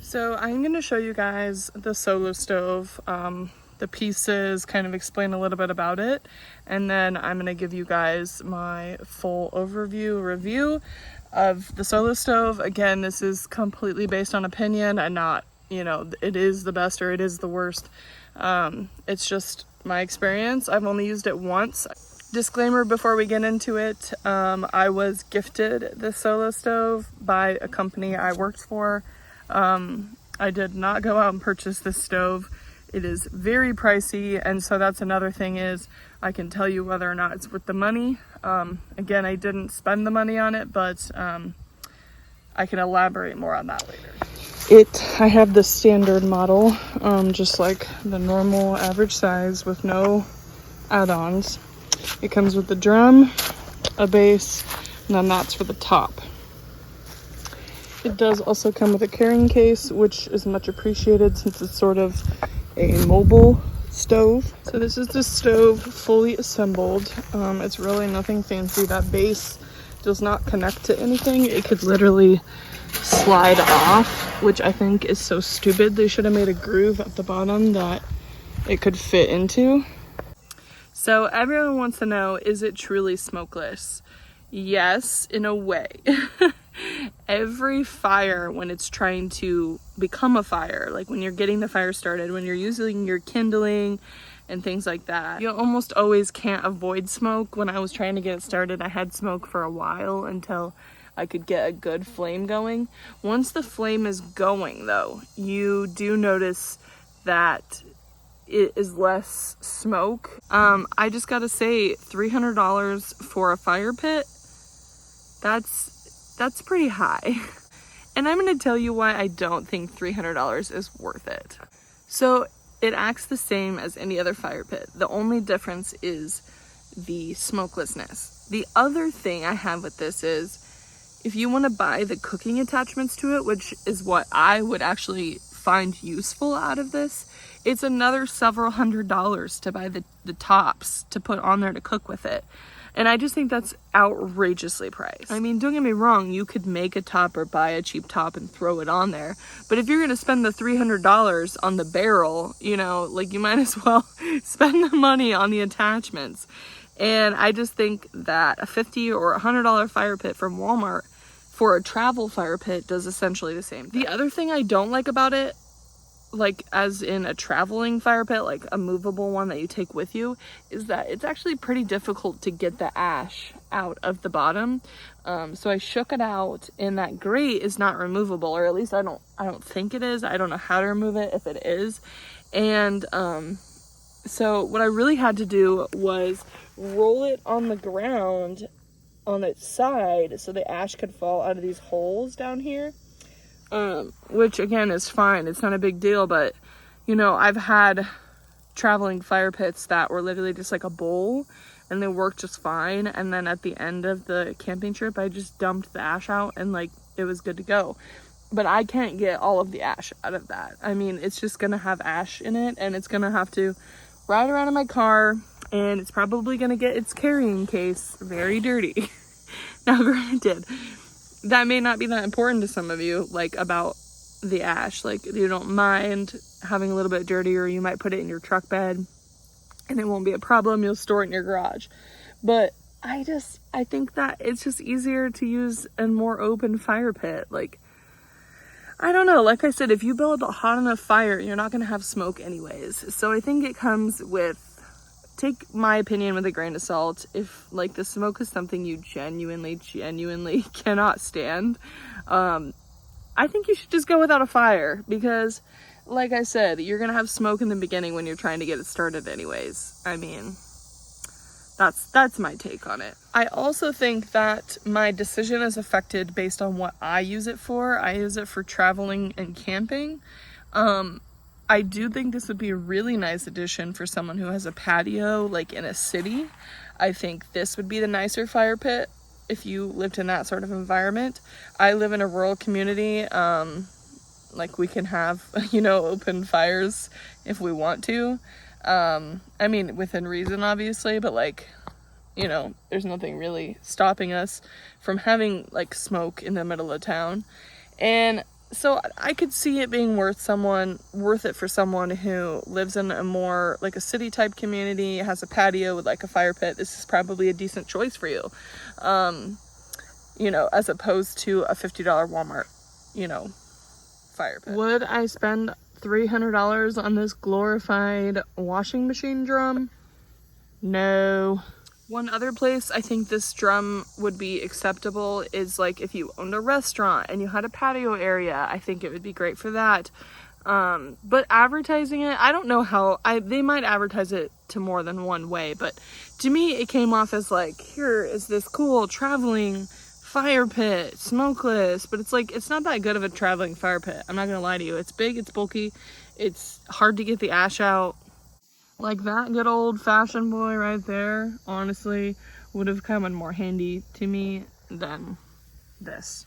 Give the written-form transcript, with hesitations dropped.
So I'm going to show you guys the solo stove, the pieces, kind of explain a little bit about it, and then I'm going to give you guys my full overview review of the solo stove. Again, this is completely based on opinion and not, it is the best or it is the worst. It's just my experience. I've only used it once. Disclaimer before we get into it, I was gifted the solo stove by a company I worked for. I did not go out and purchase this stove. It is very pricey, and so that's another thing is I can tell you whether or not it's worth the money. Again, I didn't spend the money on it, but I can elaborate more on that later. I have the standard model, just like the normal average size with no add-ons. It comes with a drum, a base, and then that's for the top. It does also come with a carrying case, which is much appreciated since it's sort of a mobile stove. So this is the stove fully assembled. It's really nothing fancy. That base does not connect to anything. It could literally slide off, which I think is so stupid. They should have made a groove at the bottom that it could fit into. So everyone wants to know, is it truly smokeless? Yes, in a way. Every fire, when it's trying to become a fire, like when you're getting the fire started, when you're using your kindling and things like that, you almost always can't avoid smoke. When I was trying to get it started, I had smoke for a while until I could get a good flame going. Once the flame is going though, you do notice that it is less smoke. I just gotta say, $300 for a fire pit, that's pretty high. And I'm gonna tell you why I don't think $300 is worth it. So it acts the same as any other fire pit. The only difference is the smokelessness. The other thing I have with this is, if you wanna buy the cooking attachments to it, which is what I would actually find useful out of this, it's another several $100s to buy the tops to put on there to cook with it. And I just think that's outrageously priced. I mean, don't get me wrong, you could make a top or buy a cheap top and throw it on there. But if you're gonna spend the $300 on the barrel, like you might as well spend the money on the attachments. And I just think that a $50 or $100 fire pit from Walmart for a travel fire pit does essentially the same thing. The other thing I don't like about it, like as in a traveling fire pit, like a movable one that you take with you, is that it's actually pretty difficult to get the ash out of the bottom. So I shook it out, and that grate is not removable, or at least I don't think it is. I don't know how to remove it if it is. And so what I really had to do was roll it on the ground on its side so the ash could fall out of these holes down here. Which again is fine, it's not a big deal, but I've had traveling fire pits that were literally just like a bowl and they worked just fine, and then at the end of the camping trip I just dumped the ash out and like it was good to go. But I can't get all of the ash out of that. I mean, it's just gonna have ash in it, and it's gonna have to ride around in my car, and it's probably gonna get its carrying case very dirty. Now granted, that may not be that important to some of you, like about the ash. Like, you don't mind having a little bit dirty, or you might put it in your truck bed and it won't be a problem. You'll store it in your garage. But I think that it's just easier to use a more open fire pit. Like, I don't know. Like I said, if you build a hot enough fire, you're not going to have smoke anyways. So I think it comes with, take my opinion with a grain of salt. If like the smoke is something you genuinely cannot stand, I think you should just go without a fire, because like I said, you're gonna have smoke in the beginning when you're trying to get it started anyways. I mean, that's my take on it. I also think that my decision is affected based on what I use it for. I use it for traveling and camping. I do think this would be a really nice addition for someone who has a patio, like in a city. I think this would be the nicer fire pit if you lived in that sort of environment. I live in a rural community. Like, we can have, open fires if we want to. I mean, within reason, obviously, but like, there's nothing really stopping us from having like smoke in the middle of town. And So I could see it being worth it for someone who lives in a more like a city type community, has a patio with like a fire pit. This is probably a decent choice for you. As opposed to a $50 Walmart, fire pit. Would I spend $300 on this glorified washing machine drum? No. One other place I think this drum would be acceptable is like if you owned a restaurant and you had a patio area. I think it would be great for that. But advertising it, I don't know how. They might advertise it to more than one way, but to me it came off as like, here is this cool traveling fire pit, smokeless, but it's like, it's not that good of a traveling fire pit. I'm not gonna lie to you. It's big, it's bulky, it's hard to get the ash out. Like that good old fashioned boy right there, honestly, would have come in more handy to me than this.